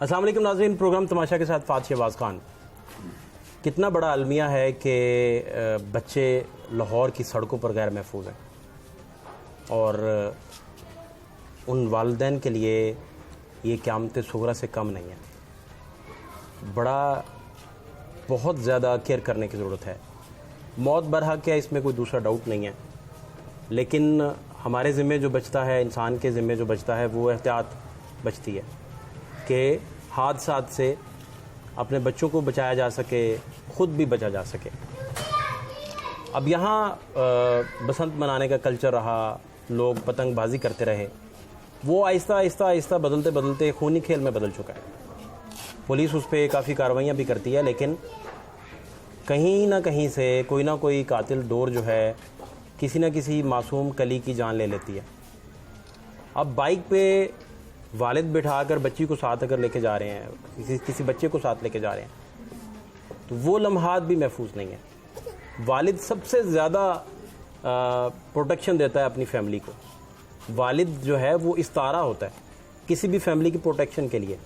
अस्सलाम वालेकुम नाज़रीन, प्रोग्राम तमाशा के साथ फ़ात शहबाज खान। कितना बड़ा अलमिया है कि बच्चे लाहौर की सड़कों पर गैर महफूज हैं और उन वालिदैन के लिए ये क़यामत सुगरा से कम नहीं है। बहुत ज़्यादा केयर करने की ज़रूरत है। मौत बरहक है, इसमें कोई दूसरा डाउट नहीं है, लेकिन हमारे ज़िम्मे जो बचता है, इंसान के ज़िम्मे जो बचता है, वो एहतियात बचती है कि हादसात से अपने बच्चों को बचाया जा सके, ख़ुद भी बचा जा सके। अब यहाँ बसंत मनाने का कल्चर रहा, लोग पतंगबाजी करते रहे, वो आहिस्ता आहिस्ता आहिस्ता बदलते बदलते खूनी खेल में बदल चुका है। पुलिस उस पर काफ़ी कार्रवाइयाँ भी करती है, लेकिन कहीं ना कहीं से कोई ना कोई कातिल डोर जो है किसी न किसी मासूम कली की जान ले लेती है। अब बाइक पे वालिद बिठाकर बच्ची को साथ अगर लेके जा रहे हैं, किसी बच्चे को साथ लेके जा रहे हैं, तो वो लम्हात भी महफूज नहीं है। वालिद सबसे ज़्यादा प्रोटेक्शन देता है अपनी फैमिली को। वालिद जो है वो इस्तारा होता है किसी भी फैमिली की प्रोटेक्शन के लिए।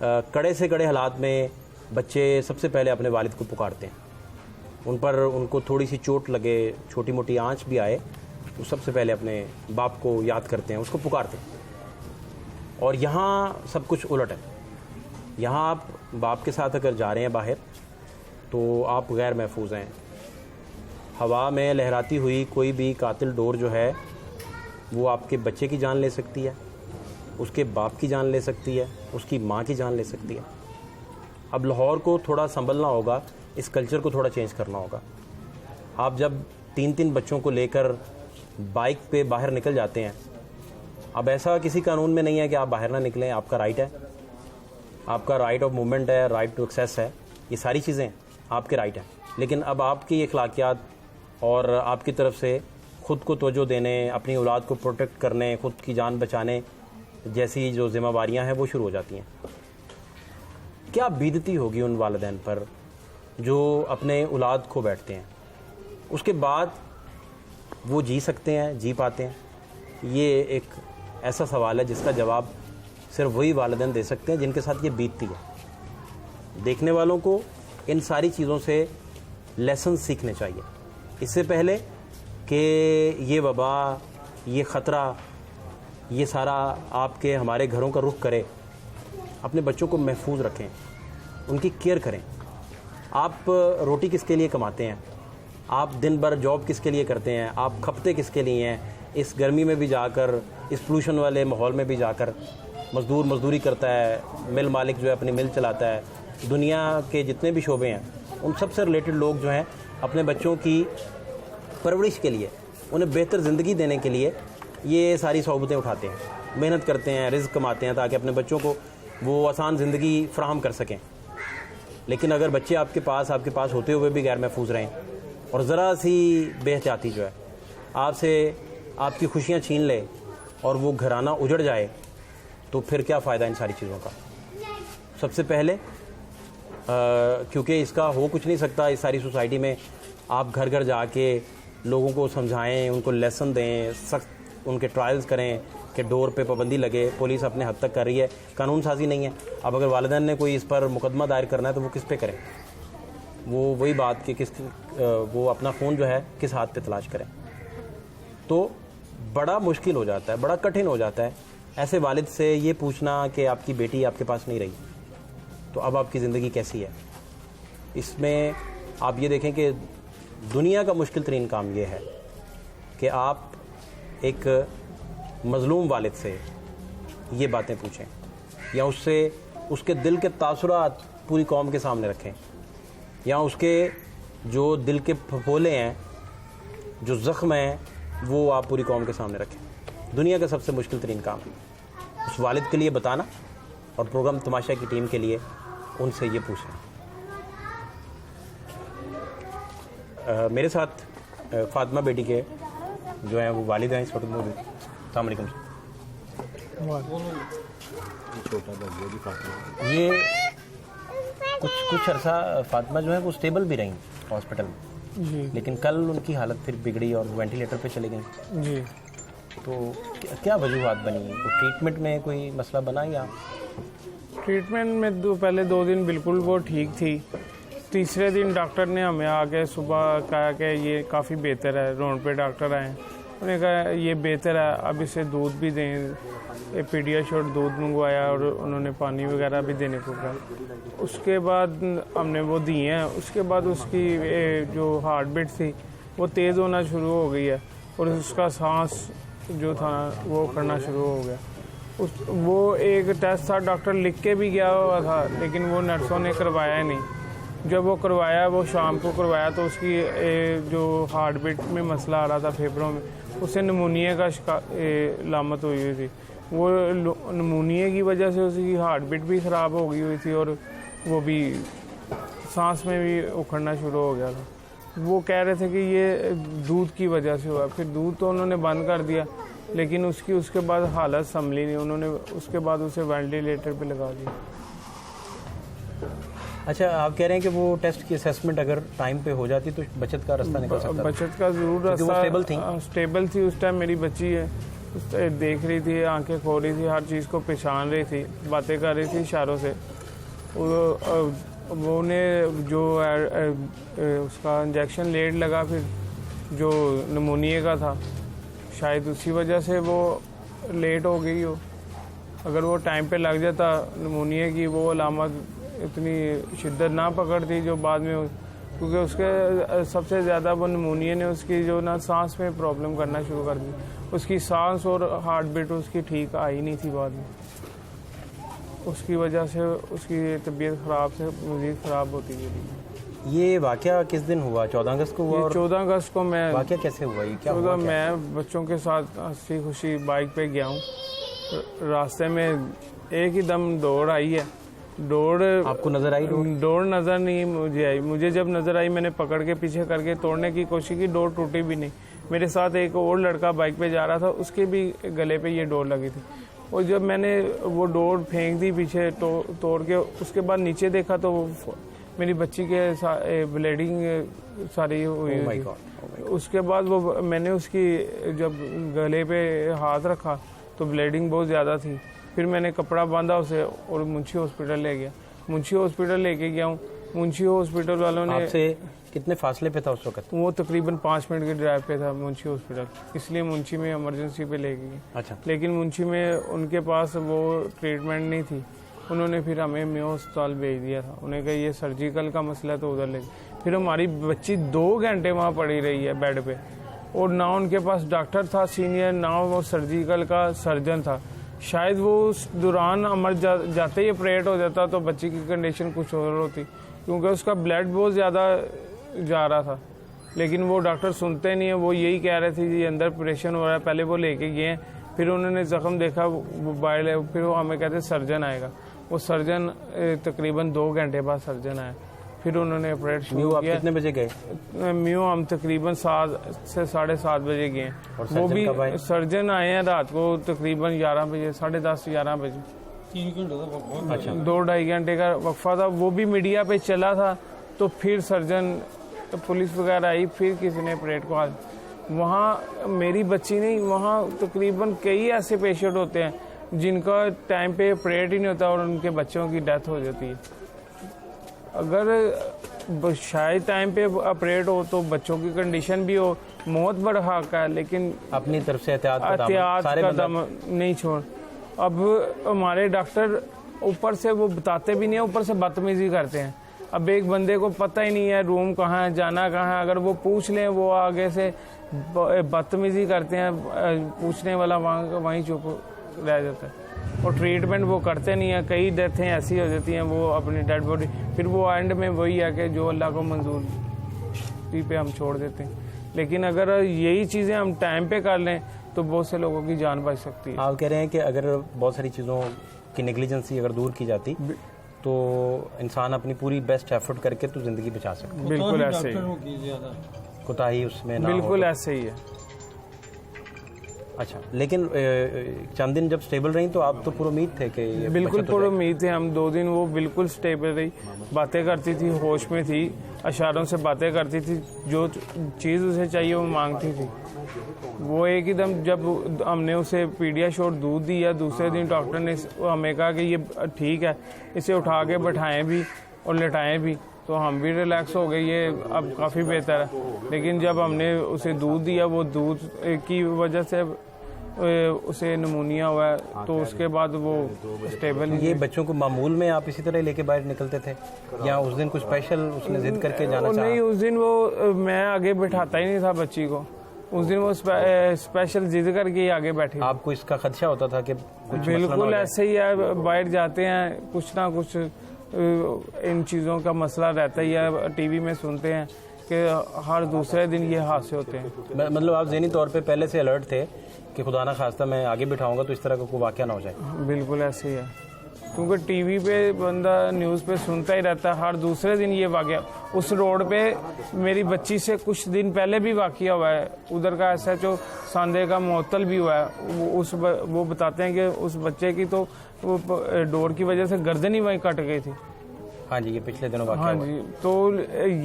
कड़े से कड़े हालात में बच्चे सबसे पहले अपने वालिद को पुकारते हैं। उनको थोड़ी सी चोट लगे, छोटी मोटी आंच भी आए, तो सबसे पहले अपने बाप को याद करते हैं, उसको पुकारते हैं। और यहाँ सब कुछ उलट है। यहाँ आप बाप के साथ अगर जा रहे हैं बाहर, तो आप गैर महफूज हैं। हवा में लहराती हुई कोई भी कातिल डोर जो है वो आपके बच्चे की जान ले सकती है, उसके बाप की जान ले सकती है, उसकी माँ की जान ले सकती है। अब लाहौर को थोड़ा संभलना होगा, इस कल्चर को थोड़ा चेंज करना होगा। आप जब 3-3 बच्चों को लेकर बाइक पे बाहर निकल जाते हैं, अब ऐसा किसी कानून में नहीं है कि आप बाहर ना निकलें, आपका राइट है, आपका राइट ऑफ मूवमेंट है, राइट टू एक्सेस है, ये सारी चीज़ें आपके राइट हैं। लेकिन अब आपकी अखलाकियात और आपकी तरफ से ख़ुद को तवज्जो देने, अपनी औलाद को प्रोटेक्ट करने, ख़ुद की जान बचाने जैसी जो ज़िम्मेवारियाँ हैं वो शुरू हो जाती हैं। क्या बीतती होगी उन वालिदैन पर जो अपने औलाद खो बैठते हैं, उसके बाद वो जी सकते हैं, जी पाते हैं? ये एक ऐसा सवाल है जिसका जवाब सिर्फ वही वालिदैन दे सकते हैं जिनके साथ ये बीतती है। देखने वालों को इन सारी चीज़ों से लेसन सीखने चाहिए, इससे पहले कि ये वबा, ये ख़तरा, ये सारा आपके हमारे घरों का रुख करे। अपने बच्चों को महफूज रखें, उनकी केयर करें। आप रोटी किसके लिए कमाते हैं? आप दिन भर जॉब किसके लिए करते हैं? आप खपते किसके लिए हैं? इस गर्मी में भी जाकर, इस पोल्यूशन वाले माहौल में भी जाकर मज़दूर मज़दूरी करता है, मिल मालिक जो है अपनी मिल चलाता है। दुनिया के जितने भी शोबे हैं उन सब से रिलेटेड लोग जो हैं अपने बच्चों की परवरिश के लिए, उन्हें बेहतर ज़िंदगी देने के लिए ये सारी सोबतें उठाते हैं, मेहनत करते हैं, रिज़्क़ कमाते हैं ताकि अपने बच्चों को वो आसान ज़िंदगी फ़राहम कर सकें। लेकिन अगर बच्चे आपके पास होते हुए भी गैर महफूज रहें और ज़रा सी बेहतियाती जो है आपसे आपकी खुशियाँ छीन ले और वो घराना उजड़ जाए, तो फिर क्या फ़ायदा इन सारी चीज़ों का? सबसे पहले क्योंकि इसका हो कुछ नहीं सकता इस सारी सोसाइटी में, आप घर घर जाके लोगों को समझाएं, उनको लेसन दें, सख्त उनके ट्रायल्स करें कि डोर पे पाबंदी लगे। पुलिस अपने हद तक कर रही है, कानून साजी नहीं है। अब अगर वालिदैन ने कोई इस पर मुकदमा दायर करना है तो वो किस पे करें? वो वही बात कि वो अपना फ़ोन जो है किस हाथ पे तलाश करें। तो बड़ा मुश्किल हो जाता है, बड़ा कठिन हो जाता है ऐसे वालिद से ये पूछना कि आपकी बेटी आपके पास नहीं रही, तो अब आपकी ज़िंदगी कैसी है? इसमें आप ये देखें कि दुनिया का मुश्किल तरीन काम ये है कि आप एक मज़लूम वालिद से ये बातें पूछें या उसके दिल के तासुरात पूरी कौम के सामने रखें, या उसके जो दिल के फफोले हैं, जो ज़ख्म हैं, वो आप पूरी कौम के सामने रखें। दुनिया का सबसे मुश्किल तरीन काम है उस वालिद के लिए बताना, और प्रोग्राम तमाशा की टीम के लिए उनसे ये पूछना। मेरे साथ फातिमा बेटी के जो हैं वो वालिद हैं इस वक्त मौजूद। अस्सलाम वालेकुम। छोटा भाई भी फातिमा, ये कुछ अरसा फातिमा जो है वो स्टेबल भी रहीं हॉस्पिटल में जी, लेकिन कल उनकी हालत फिर बिगड़ी और वेंटिलेटर पे चले गई। जी। तो क्या वजूहत बनी? तो ट्रीटमेंट में कोई मसला बना या? ट्रीटमेंट में पहले 2 दिन बिल्कुल वो ठीक थी। तीसरे दिन डॉक्टर ने हमें आके सुबह कहा कि ये काफ़ी बेहतर है। रोड पे डॉक्टर आए, उन्होंने कहा ये बेहतर है, अब इसे दूध भी दें। पीडियाश्योर दूध मंगवाया और उन्होंने पानी वगैरह भी देने को कहा। उसके बाद हमने वो दिए हैं। उसके बाद उसकी जो हार्ट बीट थी वो तेज़ होना शुरू हो गई है और उसका सांस जो था वो करना शुरू हो गया। वो एक टेस्ट था, डॉक्टर लिख के भी गया हुआ था, लेकिन वो नर्सों ने करवाया ही नहीं। जब वो करवाया, वो शाम को करवाया, तो उसकी जो हार्ट बीट में मसला आ रहा था फेफड़ों में, उससे नमूनिया का लामत हुई थी। वो नमूनिया की वजह से उसकी हार्ट बीट भी ख़राब हो गई हुई थी और वो भी सांस में भी उखड़ना शुरू हो गया था। वो कह रहे थे कि ये दूध की वजह से हुआ। फिर दूध तो उन्होंने बंद कर दिया, लेकिन उसके बाद हालत संभली नहीं। उन्होंने उसके बाद उसे वेंटिलेटर पे लगा दिया। अच्छा, आप कह रहे हैं कि वो टेस्ट की असेसमेंट अगर टाइम पे हो जाती तो बचत का रास्ता निकल सकता? बचत का ज़रूर रास्ता। स्टेबल थी उस टाइम। मेरी बच्ची है, देख रही थी, आंखें खोल रही थी, हर चीज़ को पहचान रही थी, बातें कर रही थी इशारों से। वो ने जो उसका इंजेक्शन लेट लगा, फिर जो नमूनिया का था, शायद उसी वजह से वो लेट हो गई हो। अगर वो टाइम पे लग जाता, नमूनिया की वो अलामत इतनी शिद्दत ना पकड़ती जो बाद में, क्योंकि उसके सबसे ज़्यादा वो नमूनिया ने उसकी जो ना सांस में प्रॉब्लम करना शुरू कर दी। उसकी सांस और हार्ट बीट उसकी ठीक आई नहीं थी बाद में। उसकी वजह से उसकी तबीयत ख़राब से मज़ीद ख़राब होती गई। ये वाक़या किस दिन हुआ? 14 अगस्त को हुआ? 14 अगस्त को। मैं वाक़या कैसे हुआ? ये क्या हुआ? मैं बच्चों के साथ हंसी खुशी बाइक पे गया हूँ। रास्ते में एक ही दम दौड़ आई है। दौड़ आपको नज़र आई? दौड़ नज़र नहीं मुझे आई। मुझे जब नज़र आई, मैंने पकड़ के पीछे करके तोड़ने की कोशिश की, डोर टूटी भी नहीं। मेरे साथ एक और लड़का बाइक पे जा रहा था, उसके भी गले पे ये डोर लगी थी। और जब मैंने वो डोर फेंक दी पीछे तोड़ के, उसके बाद नीचे देखा तो मेरी बच्ची के ब्लीडिंग सारी हुई थी। उसके बाद वो मैंने उसकी जब गले पे हाथ रखा तो ब्लीडिंग बहुत ज़्यादा थी। फिर मैंने कपड़ा बांधा उसे और मुंशी हॉस्पिटल ले गया। मुंशी हॉस्पिटल लेके गया हूँ। मुंशी हॉस्पिटल वालों ने आपसे कितने फासले पे था उस वक्त? वो तकरीबन 5 मिनट के ड्राइव पे था मुंशी हॉस्पिटल, इसलिए मुंशी में इमरजेंसी पे ले गए। अच्छा। लेकिन मुंशी में उनके पास वो ट्रीटमेंट नहीं थी। उन्होंने फिर हमें मेयो अस्पताल भेज दिया था। उन्हें कहा ये सर्जिकल का मसला तो उधर ले। फिर हमारी बच्ची 2 घंटे वहाँ पड़ी रही है बेड पे, और ना उनके पास डॉक्टर था सीनियर, ना वो सर्जिकल का सर्जन था। शायद वो उस दौरान जाते ही ऑपरेट हो जाता तो बच्ची की कंडीशन कुछ और होती, क्योंकि उसका ब्लड बहुत ज़्यादा जा रहा था। लेकिन वो डॉक्टर सुनते नहीं है। वो यही कह रहे थे जी अंदर ऑपरेशन हो रहा है। पहले वो लेके गए, फिर उन्होंने ज़ख्म देखा, फिर वो हमें कहते सर्जन आएगा। वो सर्जन तकरीबन 2 घंटे बाद सर्जन आया। फिर उन्होंने ऑपरेट शुरू किया। कितने बजे गए? म्यू हम तकरीबन 7 से 7:30 बजे गए। वो भी सर्जन आए हैं रात को तकरीबन 11 बजे, 10:30 11 बजे। 3 घंटे का। अच्छा। 2-2.5 घंटे का वक्फा था। वो भी मीडिया पे चला था, तो फिर सर्जन पुलिस वगैरह आई, फिर किसी ने ऑपरेट को वहाँ मेरी बच्ची नहीं, वहाँ तकरीबन कई ऐसे पेशेंट होते हैं जिनका टाइम पे ऑपरेट ही नहीं होता और उनके बच्चों की डेथ हो जाती है। अगर शायद टाइम पे ऑपरेट हो तो बच्चों की कंडीशन भी हो, मौत बरहक है, लेकिन अपनी तरफ से एहतियात का दम नहीं छोड़। अब हमारे डॉक्टर ऊपर से वो बताते भी नहीं है, ऊपर से बदतमीजी करते हैं। अब एक बंदे को पता ही नहीं है रूम कहाँ है, जाना कहाँ है, अगर वो पूछ लें वो आगे से बदतमीजी करते हैं। पूछने वाला वहीं चुप रह जाता है और ट्रीटमेंट वो करते नहीं है। कई डेथें ऐसी हो जाती हैं, वो अपनी डेड बॉडी फिर वो एंड में वही है कि जो अल्लाह को मंजूर पे हम छोड़ देते हैं। लेकिन अगर यही चीज़ें हम टाइम पे कर लें तो बहुत से लोगों की जान बच सकती है। आप कह रहे हैं कि अगर बहुत सारी चीज़ों की नेग्लिजेंसी अगर दूर की जाती तो इंसान अपनी पूरी बेस्ट एफर्ट करके तो ज़िंदगी बचा सकता है। बिल्कुल ऐसे ही, कोताही उसमें ना हो। बिल्कुल ऐसे ही है। अच्छा, लेकिन चंद दिन जब स्टेबल रही तो आप तो पूरा उम्मीद थे कि ये बिल्कुल बचत हो पूरा जाएगी। उम्मीद थे हम। 2 दिन वो बिल्कुल स्टेबल रही, बातें करती थी, होश में थी, इशारों से बातें करती थी, जो चीज़ उसे चाहिए वो मांगती थी। वो एकदम जब हमने उसे पीडियाश्योर दूध दिया, दूसरे दिन डॉक्टर ने हमें कहा कि ये ठीक है, इसे उठा के बैठाएं भी और लेटाएं भी, तो हम भी रिलैक्स हो गए, ये अब काफ़ी बेहतर है। लेकिन जब हमने उसे दूध दिया, वो दूध की वजह से उसे निमोनिया हुआ है, तो उसके बाद वो स्टेबल ये बच्चों को मामूल में आप इसी तरह लेके बाहर निकलते थे या उस दिन कुछ स्पेशल उसने जिद करके जाना नहीं, चाहा? उस दिन वो मैं आगे बैठाता ही नहीं था बच्ची को। उस दिन वो स्पेशल जिद करके ही आगे बैठी। आपको इसका खदशा होता था कि कुछ मसला ना हो बिल्कुल जाए? ऐसे ही है, बाहर जाते हैं कुछ ना कुछ इन चीज़ों का मसला रहता ही है। टीवी में सुनते हैं कि हर दूसरे दिन ये हादसे होते हैं। मतलब आप ज़हनी तौर पे पहले से अलर्ट थे कि खुदा ना खास्ता मैं आगे बिठाऊंगा तो इस तरह का कोई वाक़या ना हो जाए? बिल्कुल ऐसे ही है, क्योंकि टीवी पे बंदा न्यूज़ पे सुनता ही रहता है, हर दूसरे दिन ये वाक़या। उस रोड पे मेरी बच्ची से कुछ दिन पहले भी वाक़या हुआ है, उधर का SHO सांदे का मुअत्तल भी हुआ है। वो बताते हैं कि उस बच्चे की तो वो डोर की वजह से गर्दन ही वहीं कट गई थी। हाँ जी, ये पिछले दिनों वाक़या हाँ हुआ। जी, तो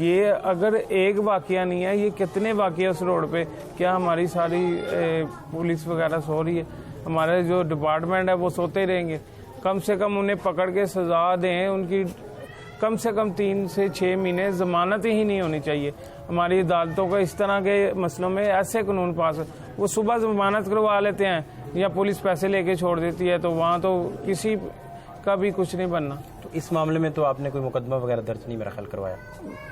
ये अगर एक वाक़या नहीं है, ये कितने वाक़या उस रोड पे। क्या हमारी सारी पुलिस वगैरह सो रही है? हमारे जो डिपार्टमेंट है वो सोते ही रहेंगे? कम से कम उन्हें पकड़ के सजा दें, उनकी कम से कम 3 से 6 महीने ज़मानत ही नहीं होनी चाहिए। हमारी अदालतों का इस तरह के मसलों में ऐसे कानून पास है, वो सुबह ज़मानत करवा लेते हैं या पुलिस पैसे लेके छोड़ देती है, तो वहाँ तो किसी का भी कुछ नहीं बनना। तो इस मामले में तो आपने कोई मुकदमा वगैरह दर्ज नहीं मेरा ख्याल करवाया?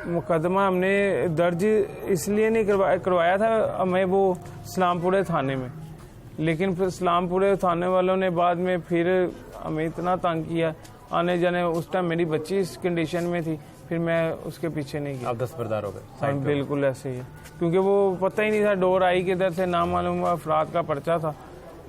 मुकदमा हमने दर्ज इसलिए नहीं करवाया था, हमें वो इस्लामपुरे थाने में, लेकिन फिर इस्लामपुरे थाने वालों ने बाद में फिर हमें इतना तंग किया आने जाने। उस टाइम मेरी बच्ची इस कंडीशन में थी, फिर मैं उसके पीछे नहीं गया। आप दस्तबरदार हो गए? हाँ, बिल्कुल ऐसे ही है, क्योंकि वो पता ही नहीं था डोर आई किधर से, नामालूम अफराद का पर्चा था,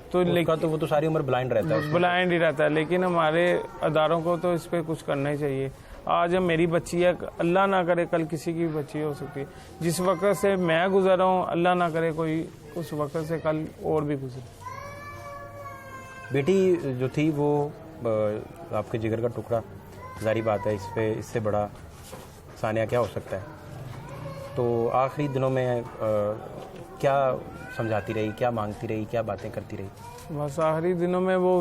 तो तो वो तो सारी उम्र ब्लाइंड रहता है। ब्लाइंड ही रहता है। लेकिन हमारे अदारों को तो इस पर कुछ करना ही चाहिए। आज मेरी बच्ची है, अल्लाह ना करे कल किसी की भी बच्ची हो सकती है। जिस वक्त से मैं गुजर रहा हूँ, अल्लाह ना करे कोई उस वक्त से कल और भी गुजरे। बेटी जो थी वो आपके जिगर का टुकड़ा, जारी बात है, इससे बड़ा सानिया क्या हो सकता है? तो आखिरी दिनों में क्या समझाती रही, क्या मांगती रही, क्या बातें करती रही? बस आखिरी दिनों में वो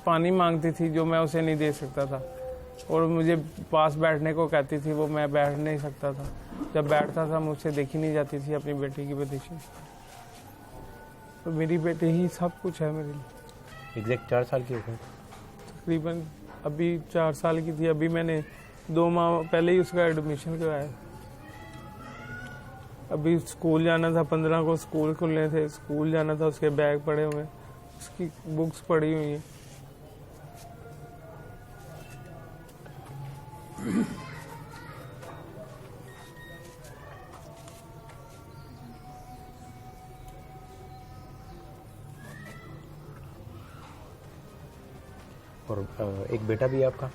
पानी मांगती थी जो मैं उसे नहीं दे सकता था, और मुझे पास बैठने को कहती थी, वो मैं बैठ नहीं सकता था। जब बैठता था मुझसे देखी नहीं जाती थी अपनी बेटी की पोजीशन। तो मेरी बेटी ही सब कुछ है मेरे लिए। एग्जैक्ट 4 साल की हो गई? तकरीबन अभी 4 साल की थी। अभी मैंने 2 माह पहले ही उसका एडमिशन करवाया। अभी स्कूल जाना था, 15 को स्कूल खुलने थे, स्कूल जाना था, उसके बैग पड़े हुए, उसकी बुक्स पड़ी हुई हैं। और एक बेटा भी है आपका?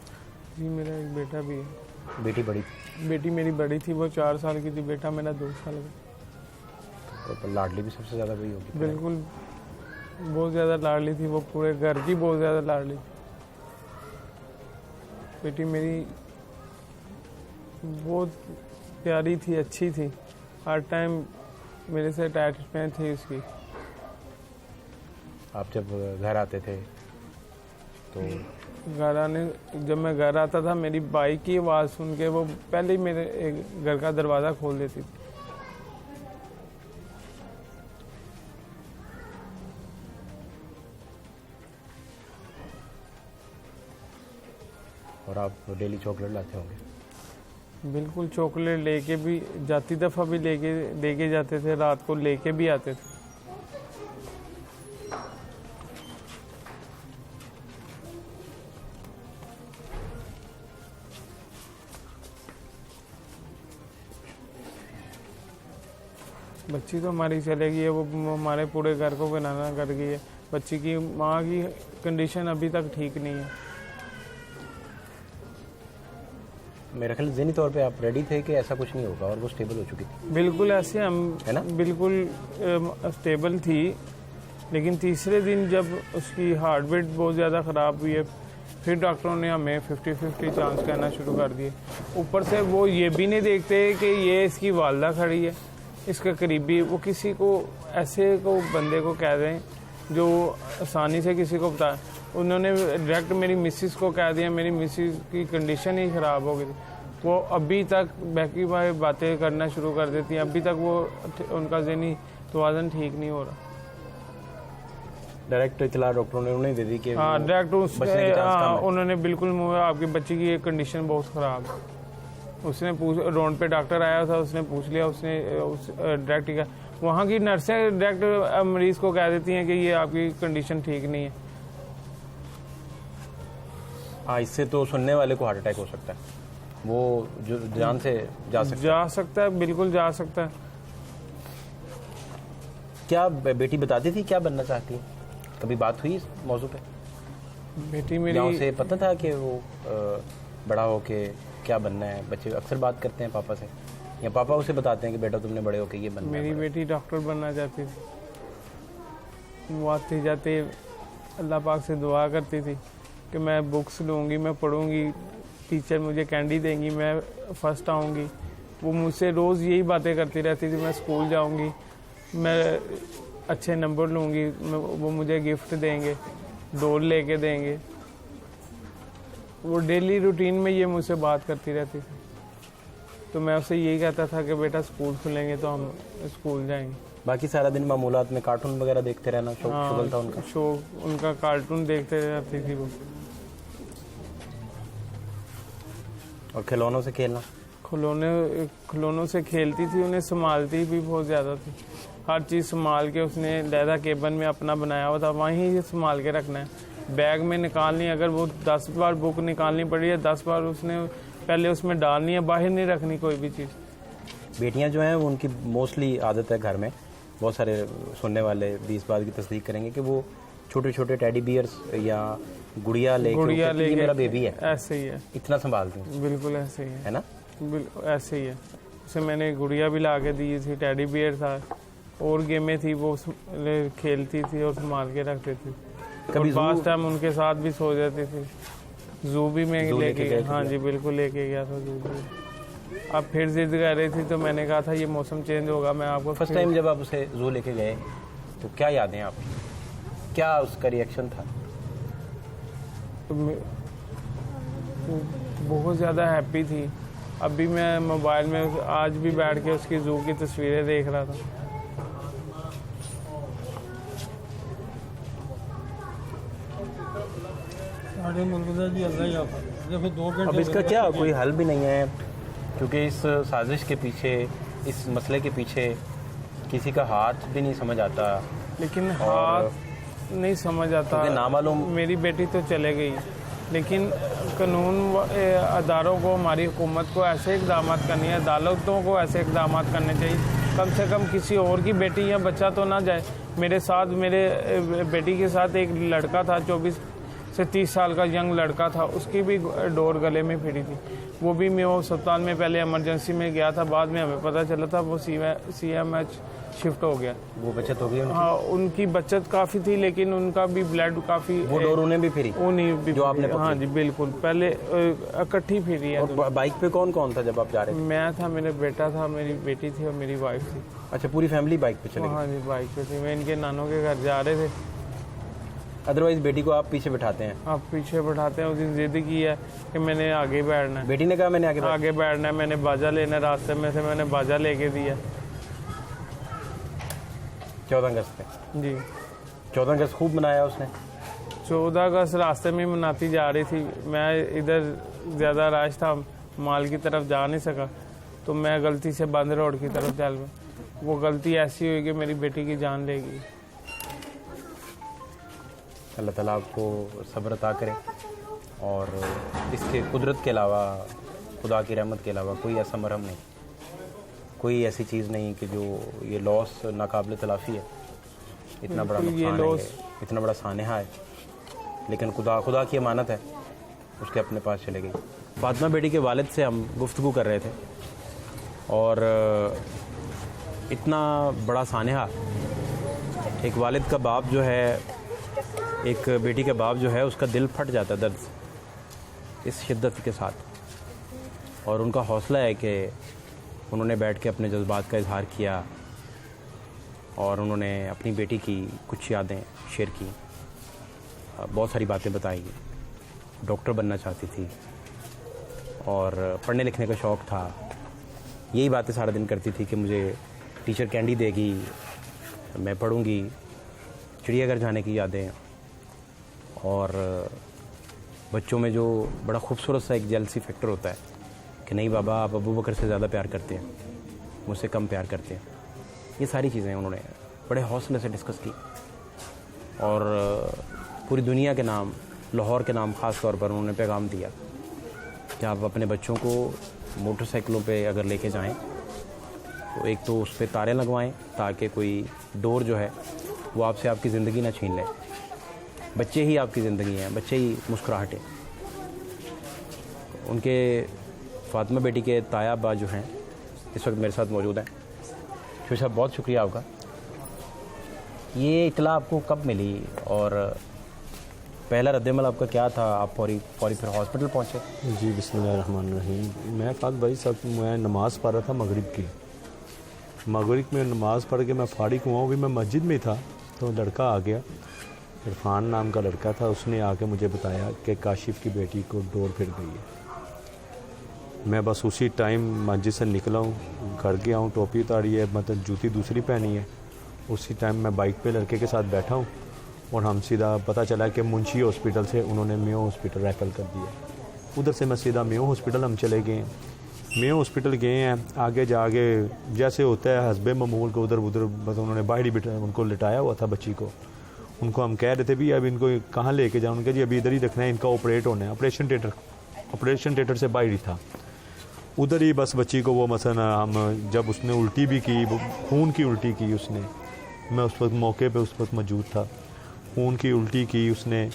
जी, मेरा एक बेटा भी है। बेटी बड़ी थी? बेटी मेरी बड़ी थी, वो 4 साल की थी। बेटा मेरा 2 साल का। तो लाडली भी सबसे ज़्यादा वही होगी? बिल्कुल, बहुत ज़्यादा लाडली थी वो, पूरे घर की बहुत ज़्यादा लाडली थी। बेटी मेरी बहुत प्यारी थी, अच्छी थी, हर टाइम मेरे से अटैचमेंट थी उसकी। आप जब घर आते थे तो जब मैं घर आता था, मेरी बाइक की आवाज़ सुन के वो पहले ही मेरे घर का दरवाज़ा खोल देती थी। और आप डेली चॉकलेट लाते होंगे? बिल्कुल, चॉकलेट लेके भी जाती दफ़ा भी लेके जाते थे, रात को लेके भी आते थे। बच्ची तो हमारी चले गई है, वो हमारे पूरे घर को बनाना कर गई है। बच्ची की माँ की कंडीशन अभी तक ठीक नहीं है। मेरे ख्याल ज़हनी तौर पे आप रेडी थे कि ऐसा कुछ नहीं होगा और वो स्टेबल हो चुकी थी? बिल्कुल ऐसे हम है ना? बिल्कुल स्टेबल थी, लेकिन तीसरे दिन जब उसकी हार्ट बीट बहुत ज़्यादा ख़राब हुई है, फिर डॉक्टरों ने हमें 50-50 चांस कहना शुरू कर दिए। ऊपर से वो ये भी नहीं देखते कि ये इसकी वालदा खड़ी है, इसका करीबी, वो किसी को ऐसे को बंदे को कह दें जो आसानी से किसी को बता। उन्होंने डायरेक्ट मेरी मिसिस को कह दिया, मेरी मिसिस की कंडीशन ही ख़राब हो गई थी। वो अभी तक बाकी बातें करना शुरू कर देती हैं, अभी तक वो उनका ज़हनी तवाज़ुन ठीक नहीं हो रहा। डायरेक्ट इतला डॉक्टरों ने उन्हें दे दी कि हाँ, डायरेक्ट बचने के चांस कम है। उन्होंने बिल्कुल आपकी बच्ची की कंडीशन बहुत ख़राब है। उसने रोड पे डॉक्टर आया था, उसने पूछ लिया, उसने डायरेक्ट कहा, वहाँ की नर्सें डायरेक्ट मरीज़ को कह देती हैं कि ये आपकी कंडीशन ठीक नहीं है। हाँ, इससे तो सुनने वाले को हार्ट अटैक हो सकता है, वो जो जान से जा सकता है, बिल्कुल जा सकता है। क्या बेटी बताती थी क्या बनना चाहती है? कभी बात हुई इस मौजू पे? बेटी मेरी उसे पता था कि वो बड़ा हो के क्या बनना है? बच्चे अक्सर बात करते हैं पापा से, या पापा उसे बताते हैं कि बेटा तुमने बड़े होके ये बनना है? मेरी बेटी डॉक्टर बनना चाहती थी। वो आते जाते अल्लाह पाक से दुआ करती थी कि मैं बुक्स लूँगी, मैं पढ़ूँगी, टीचर मुझे कैंडी देंगी, मैं फर्स्ट आऊँगी। वो मुझसे रोज़ यही बातें करती रहती थी, मैं स्कूल जाऊँगी, मैं अच्छे नंबर लूँगी, वो मुझे गिफ्ट देंगे, डॉल लेके देंगे। वो डेली रूटीन में ये मुझसे बात करती रहती थी। तो मैं उससे यही कहता था कि बेटा स्कूल खुलेंगे तो हम स्कूल जाएंगे। बाकी सारा दिन मामूलात में कार्टून वगैरह देखते रहना शुगल था उनका? शौक उनका कार्टून देखते रहती थी वो। और खिलौनों से खेलना? खिलौनों से खेलती थी, उन्हें संभालती भी बहुत ज़्यादा थी। हर चीज़ संभाल के उसने लैदा केबन में अपना बनाया हुआ था, वहीं संभाल के रखना है। बैग में निकालनी, अगर वो 10 बार बुक निकालनी पड़ी है, 10 बार उसने पहले उसमें डालनी है, बाहर नहीं रखनी कोई भी चीज़। बेटियां जो हैं वो उनकी मोस्टली आदत है घर में, बहुत सारे सुनने वाले भी इस बात की तस्दीक करेंगे कि वो छोटे छोटे टेडी बियर्स या गुड़िया लेके मेरा बेबी है, ऐसे ही है, इतना संभालती हैं। बिल्कुल ऐसे ही है ना? बिल्कुल ऐसे ही है। उसे मैंने गुड़िया भी ला के दी थी, टेडी बियर था, और गेमें थी, वो खेलती थी और संभाल के रखती थी। कभी फास्ट टाइम उनके साथ भी सो जाती थी। जू भी मैं लेके गया, हाँ जी बिल्कुल लेके गया था जू भी। अब फिर जिद कर रही थी तो मैंने कहा था ये मौसम चेंज होगा, मैं आपको। फर्स्ट टाइम जब आप उसे जू लेके गए तो क्या यादें आपकी, क्या उसका रिएक्शन था? तो बहुत ज़्यादा हैप्पी थी। अभी मैं मोबाइल में आज भी बैठ के उसकी जू की तस्वीरें देख रहा था। अब इसका क्या कोई हल भी नहीं है, क्योंकि इस साजिश के पीछे, इस मसले के पीछे किसी का हाथ भी नहीं समझ आता। लेकिन हाथ नहीं समझ आता, नामालूम। मेरी बेटी तो चले गई, लेकिन कानून अदारों को, हमारी हुकूमत को ऐसे इक़दाम करनी है, अदालतों को ऐसे इक़दाम करने चाहिए, कम से कम किसी और की बेटी या बच्चा तो ना जाए। मेरे साथ, मेरे बेटी के साथ एक लड़का था, 24 से 30 साल का यंग लड़का था, उसकी भी डोर गले में फिरी थी। वो भी मैं वो अस्पताल में पहले इमरजेंसी में गया था, बाद में हमें पता चला था वो CMH शिफ्ट हो गया। वो बचत हो गई उनकी? हाँ, उनकी बचत काफ़ी थी, लेकिन उनका भी ब्लड काफ़ी। वो डोर उन्हें भी फिरी? उन्हीं भी जो आपने? हाँ जी बिल्कुल, पहले इकट्ठी फिरी है। और बाइक पे कौन कौन था जब आप जा रहे थे? मैं था, मेरा बेटा था, मेरी बेटी थी और मेरी वाइफ थी। अच्छा, पूरी फैमिली बाइक पे चले गई? हाँ जी बाइक पे थी, मैं इनके नानों के घर जा रहे थे। अदरवाइज बेटी को आप पीछे बिठाते हैं? आप पीछे बैठाते हैं। उस दिन जिद की है कि मैंने आगे बैठना है। बेटी ने कहा मैंने आगे बैठना है, मैंने बाजा लेना है, रास्ते में से मैंने बाजा लेके दिया। 14 अगस्त पे? जी 14 अगस्त खूब मनाया उसने? 14 अगस्त रास्ते में मनाती जा रही थी, मैं इधर ज़्यादा राश था, माल की तरफ जा नहीं सका, तो मैं गलती से बंद रोड की तरफ चल गया। वो गलती ऐसी हुई कि मेरी बेटी की जान ले गई। अल्लाह ताला आपको सब्र अता करे, और इसके कुदरत के अलावा, खुदा की रहमत के अलावा कोई ऐसा मरहम नहीं, कोई ऐसी चीज़ नहीं कि जो ये लॉस नाकाबिल तलाफ़ी है। इतना बड़ा नुकसान है, इतना बड़ा सानहा है, लेकिन खुदा की अमानत है, उसके अपने पास चले गई। फातिमा बेटी के वालिद से हम गुफ्तगू कर रहे थे, और इतना बड़ा सानहा एक वालिद का बाप जो है, एक बेटी का बाप जो है, उसका दिल फट जाता है दर्द इस शिद्दत के साथ। और उनका हौसला है कि उन्होंने बैठ के अपने जज्बात का इजहार किया और उन्होंने अपनी बेटी की कुछ यादें शेयर की, बहुत सारी बातें बताई। डॉक्टर बनना चाहती थी और पढ़ने लिखने का शौक़ था। यही बातें सारा दिन करती थी कि मुझे टीचर कैंडी देगी, मैं पढ़ूंगी। चिड़ियाघर जाने की यादें, और बच्चों में जो बड़ा खूबसूरत सा एक जेलसी फैक्टर होता है कि नहीं बाबा आप अबू बकर से ज़्यादा प्यार करते हैं, मुझसे कम प्यार करते हैं। ये सारी चीज़ें उन्होंने बड़े हौसले से डिस्कस की और पूरी दुनिया के नाम, लाहौर के नाम ख़ास तौर पर उन्होंने पैगाम दिया कि आप अपने बच्चों को मोटरसाइकिलों पे अगर लेके जाएं तो एक तो उस पर तारें लगवाएं ताकि कोई डोर जो है वो आपसे आपकी ज़िंदगी ना छीन ले। बच्चे ही आपकी ज़िंदगी हैं, बच्चे ही मुस्कुराहटें। उनके फातिमा बेटी के ताया अब्बा जो हैं इस वक्त मेरे साथ मौजूद हैं। शफीक साहब बहुत शुक्रिया आपका। ये इतला आपको कब मिली और पहला रद्दमल आपका क्या था? आप फौरी फिर हॉस्पिटल पहुँचे? जी बिस्मिल्लाहिर्रहमानिर्रहीम। मैं फात भाई साहब, मैं नमाज़ पढ़ रहा था मगरिब की। मगरिब में नमाज़ पढ़ के मैं फारिग हुआ, भी मैं मस्जिद में था तो लड़का आ गया, इरफान नाम का लड़का था। उसने आके मुझे बताया कि काशिफ की बेटी को डोर फिर गई है। मैं बस उसी टाइम मस्जिद से निकला हूँ, घर गया हूँ, टोपी उतारी है, मतलब जूती दूसरी पहनी है। उसी टाइम मैं बाइक पे लड़के के साथ बैठा हूँ और हम सीधा पता चला कि मुंशी हॉस्पिटल से उन्होंने मेयो हॉस्पिटल रेफर कर दिया। उधर से मैं सीधा मेयो हॉस्पिटल हम चले गए हैं। मेयो हॉस्पिटल गए हैं, आगे जाके जैसे होता है हस्बे मामूल को उधर बस उन्होंने बाहर ही बिठा उनको लिटाया हुआ था बच्ची को। उनको हम कह रहे थे भी अब इनको कहाँ लेके जाओ, उनके जी अभी इधर ही रखना है, इनका ऑपरेट होना है। ऑपरेशन थिएटर से बाहर ही था, उधर ही बस बच्ची को वो मसला हम जब उसने उल्टी भी की, खून की उल्टी की उसने, मैं उस वक्त मौके पे उस वक्त मौजूद था। खून की उल्टी की उसने,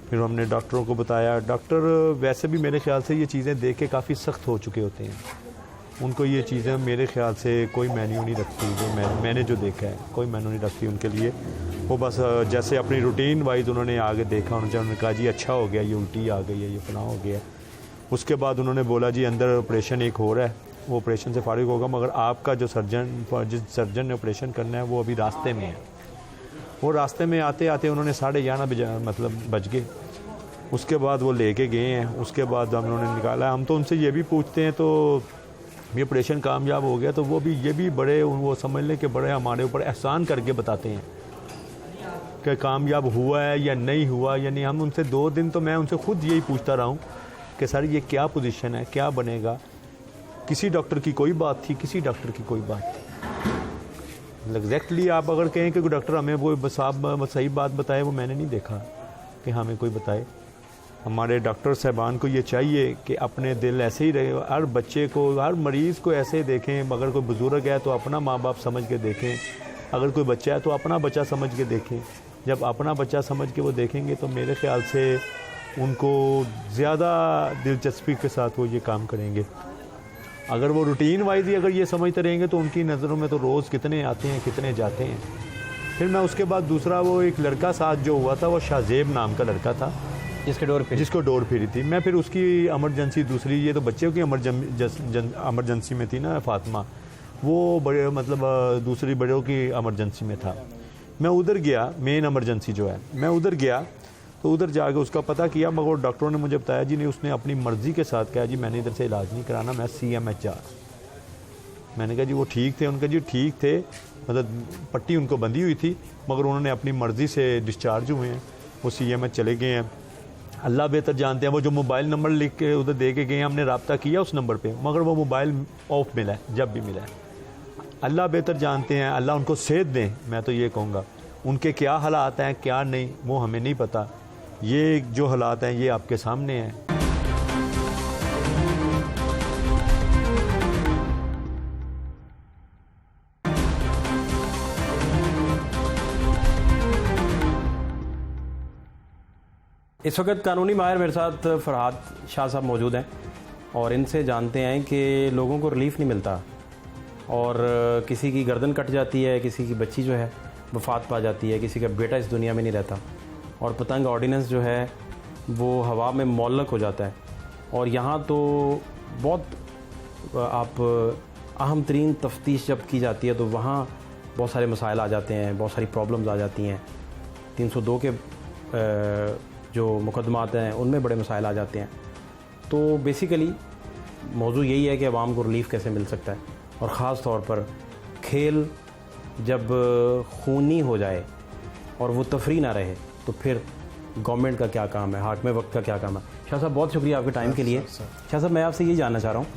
फिर हमने डॉक्टरों को बताया। डॉक्टर वैसे भी मेरे ख्याल से ये चीज़ें देख के काफ़ी सख्त हो चुके होते हैं। उनको ये चीज़ें मेरे ख्याल से कोई मेन्यू नहीं रखती, जो मैंने जो देखा है कोई मेन्यू नहीं रखती उनके लिए। वो बस जैसे अपनी रूटीन वाइज उन्होंने आगे देखा, उन्होंने कहा जी अच्छा हो गया, ये उल्टी आ गई है, ये फलां हो गया। उसके बाद उन्होंने बोला जी अंदर ऑपरेशन एक हो रहा है, वो ऑपरेशन से फारिग होगा, मगर आपका जो जिस सर्जन ने ऑपरेशन करना है वो अभी रास्ते में है। वो रास्ते में आते आते उन्होंने 11:30 मतलब बज गए। उसके बाद वो लेके गए हैं। उसके बाद हम उन्होंने निकाला। हम तो उनसे ये भी पूछते हैं तो ये ऑपरेशन कामयाब हो गया, तो वो भी ये भी बड़े वो समझ लें कि बड़े हमारे ऊपर एहसान करके बताते हैं कि कामयाब हुआ है या नहीं हुआ। यानी हम उनसे 2 दिन तो मैं उनसे खुद यही पूछता रहा हूँ कि सर ये क्या पोजीशन है, क्या बनेगा। किसी डॉक्टर की कोई बात थी, किसी डॉक्टर की कोई बात थी। एग्जैक्टली आप अगर कहें कि कोई डॉक्टर हमें वो साहब सही बात बताए, वो मैंने नहीं देखा कि हमें कोई बताए। हमारे डॉक्टर साहबान को ये चाहिए कि अपने दिल ऐसे ही रहे, हर बच्चे को, हर मरीज़ को ऐसे देखें। अगर कोई बुज़ुर्ग है तो अपना माँ बाप समझ के देखें, अगर कोई बच्चा है तो अपना बच्चा समझ के देखें। जब अपना बच्चा समझ के वो देखेंगे तो मेरे ख्याल से उनको ज़्यादा दिलचस्पी के साथ वो ये काम करेंगे। अगर वो रूटीन वाइज ही अगर ये समझते रहेंगे तो उनकी नज़रों में तो रोज़ कितने आते हैं, कितने जाते हैं। फिर मैं उसके बाद दूसरा वो एक लड़का साथ जो हुआ था, वो शाहजेब नाम का लड़का था जिसको डोर फिरी थी। मैं फिर उसकी इमरजेंसी दूसरी, ये तो बच्चों की इमरजेंसी में थी ना फातिमा, वो बड़े मतलब दूसरी बड़ों की इमरजेंसी में था। मैं उधर गया, मेन इमरजेंसी जो है, मैं उधर गया तो उधर जाके उसका पता किया, मगर डॉक्टरों ने मुझे बताया जी नहीं, उसने अपनी मर्ज़ी के साथ कहा जी मैंने इधर से इलाज नहीं कराना, मैं CMH जा। मैंने कहा जी वो ठीक थे? उनका जी ठीक थे, मतलब पट्टी उनको बंधी हुई थी, मगर उन्होंने अपनी मर्ज़ी से डिस्चार्ज हुए हैं, वो CMH चले गए हैं। अल्लाह बेहतर जानते हैं, वो जो मोबाइल नंबर लिख के उधर दे के गए, हमने रब्ता किया उस नंबर पे, मगर वो मोबाइल ऑफ मिला है जब भी मिला है। अल्लाह बेहतर जानते हैं, अल्लाह उनको सेहत दें। मैं तो ये कहूँगा उनके क्या हालात हैं क्या नहीं वो हमें नहीं पता, ये जो हालात हैं ये आपके सामने हैं। इस वक्त कानूनी माहिर मेरे साथ फरहाद शाह साहब मौजूद हैं और इनसे जानते हैं कि लोगों को रिलीफ नहीं मिलता और किसी की गर्दन कट जाती है, किसी की बच्ची जो है वफ़ात पा जाती है, किसी का बेटा इस दुनिया में नहीं रहता, और पतंग ऑर्डिनेंस जो है वो हवा में मुअल्लक हो जाता है। और यहाँ तो बहुत आप अहम तरीन तफ्तीश जब की जाती है तो वहाँ बहुत सारे मसाइल आ जाते हैं, बहुत सारी प्रॉब्लम्स आ जाती हैं। 302 के जो मुकदमात हैं उनमें बड़े मसाइल आ जाते हैं। तो बेसिकली मौजू यही है कि अवाम को रिलीफ़ कैसे मिल सकता है, और ख़ास तौर पर खेल जब खूनी हो जाए और वो तफरी ना रहे तो फिर गवर्नमेंट का क्या काम है, हाकिम वक्त का क्या काम है। शाह साहब बहुत शुक्रिया आपके टाइम के लिए। शाह साहब मैं आपसे ये जानना चाह रहा हूँ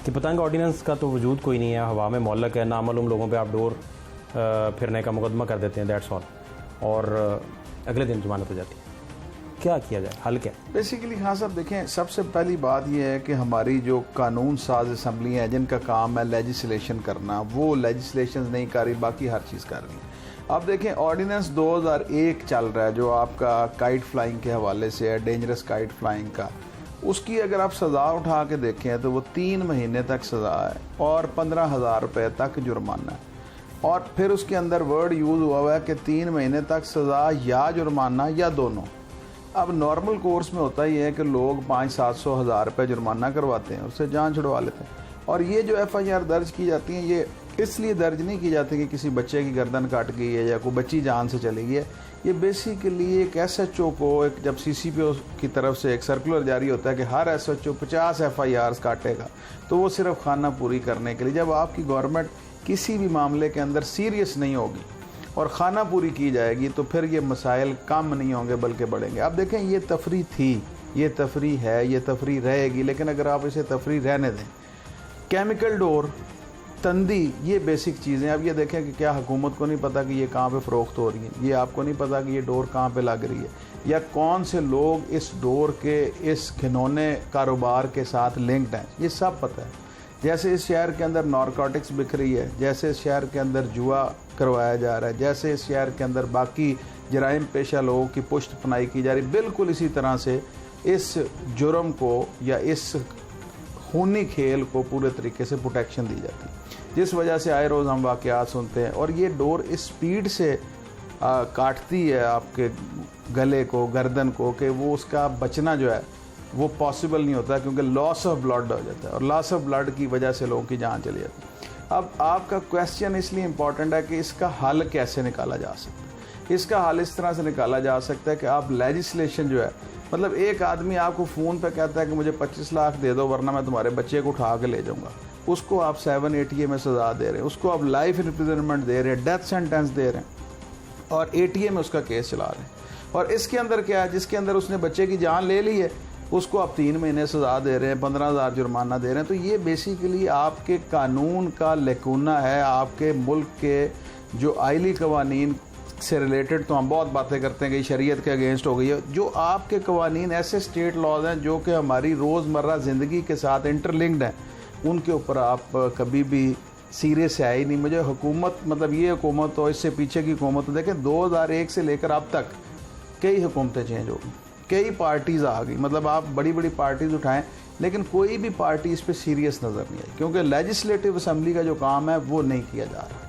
कि पतंग ऑर्डिनेंस का तो वजूद कोई नहीं है, हवा में मुअल्लक है, नामालूम लोगों पे आप डोर फिरने का मुकदमा कर देते हैं, दैट्स ऑल, और अगले दिन जमानत हो जाती है। क्या किया जाए, हल क्या? बेसिकली हाँ साहब देखें, सबसे पहली बात यह है कि हमारी जो कानून साज असम्बली हैं जिनका काम है लेजिस्लेशन करना, वो लेजिस्लेशन नहीं कर रही, बाकी हर चीज़ कर रही है। अब देखें ऑर्डिनेंस 2001 चल रहा है जो आपका काइट फ्लाइंग के हवाले से है, डेंजरस काइट फ्लाइंग का। उसकी अगर आप सज़ा उठा के देखें तो वो 3 महीने तक सज़ा है और 15,000 रुपये तक जुर्माना है। और फिर उसके अंदर वर्ड यूज़ हुआ है कि 3 महीने तक सज़ा या जुर्माना या दोनों। अब नॉर्मल कोर्स में होता ही है कि लोग 500-700 हज़ार रुपये जुर्माना करवाते हैं, उससे जान छुड़वा लेते हैं। और ये जो FIR दर्ज की जाती हैं ये इसलिए दर्ज नहीं की जाती कि किसी बच्चे की गर्दन काट गई है या कोई बच्ची जान से चली गई है। ये बेसिकली एक SHO को एक जब CCPO की तरफ से एक सर्कुलर जारी होता है कि हर SHO 50 FIRs काटेगा, तो वो सिर्फ खाना पूरी करने के लिए। जब आपकी गवर्नमेंट किसी भी मामले के अंदर सीरियस नहीं होगी और ख़ाना पूरी की जाएगी तो फिर ये मसाइल कम नहीं होंगे बल्कि बढ़ेंगे। अब देखें ये तफरी थी, ये तफरी है, ये तफरी रहेगी, लेकिन अगर आप इसे तफरी रहने दें। केमिकल डोर, तंदी, ये बेसिक चीज़ें। अब ये देखें कि क्या हुकूमत को नहीं पता कि ये कहाँ पे फ़रोख्त हो रही है, ये आपको नहीं पता कि ये डोर कहाँ पे लग रही है, या कौन से लोग इस डोर के इस घिनौने कारोबार के साथ लिंक्ड हैं, ये सब पता है। जैसे इस शहर के अंदर नारकोटिक्स बिक रही है, जैसे इस शहर के अंदर जुआ करवाया जा रहा है, जैसे इस शहर के अंदर बाकी जराइम पेशा लोगों की पुष्ट पनाही की जा रही, बिल्कुल इसी तरह से इस जुर्म को या इस खूनी खेल को पूरे तरीके से प्रोटेक्शन दी जाती है, जिस वजह से आए रोज़ हम वाक़यात सुनते हैं। और ये डोर इस स्पीड से काटती है आपके गले को, गर्दन को, कि वो उसका बचना जो है वो पॉसिबल नहीं होता, क्योंकि लॉस ऑफ ब्लड हो जाता है और लॉस ऑफ ब्लड की वजह से लोगों की जान चली जाती है। अब आपका क्वेश्चन इसलिए इम्पॉर्टेंट है कि इसका हल कैसे निकाला जा सकता है। इसका हल इस तरह से निकाला जा सकता है कि आप लेजिस्लेशन जो है, मतलब एक आदमी आपको फ़ोन पे कहता है कि मुझे 25 लाख दे दो वरना मैं तुम्हारे बच्चे को उठा के ले जाऊँगा, उसको आप 7 ATA में सज़ा दे रहे हैं, उसको आप लाइफ इम्प्रिजनमेंट दे रहे हैं, डेथ सेंटेंस दे रहे हैं और ATA में उसका केस चला रहे हैं। और इसके अंदर क्या है, जिसके अंदर उसने बच्चे की जान ले ली है उसको आप 3 महीने सज़ा दे रहे हैं, 15,000 जुर्माना दे रहे हैं। तो ये बेसिकली आपके कानून का लेकुना है। आपके मुल्क के जो आइली कवानीन से रिलेटेड तो हम बहुत बातें करते हैं कि शरीयत के अगेंस्ट हो गई है, जो आपके कवानीन ऐसे स्टेट लॉज हैं जो कि हमारी रोज़मर्रा ज़िंदगी के साथ इंटरलिंक्ड हैं, उनके ऊपर आप कभी भी सीरियस है ही नहीं। मुझे हुकूमत, मतलब ये हुकूमत हो, इससे पीछे की हुकूमत, देखें 2001 से लेकर अब तक कई हुकूमतें चेंज हो गई, कई पार्टीज़ आ गई, मतलब आप बड़ी बड़ी पार्टीज़ उठाएं, लेकिन कोई भी पार्टी इस पर सीरियस नज़र नहीं आई, क्योंकि लेजिस्लेटिव असम्बली का जो काम है वो नहीं किया जा रहा।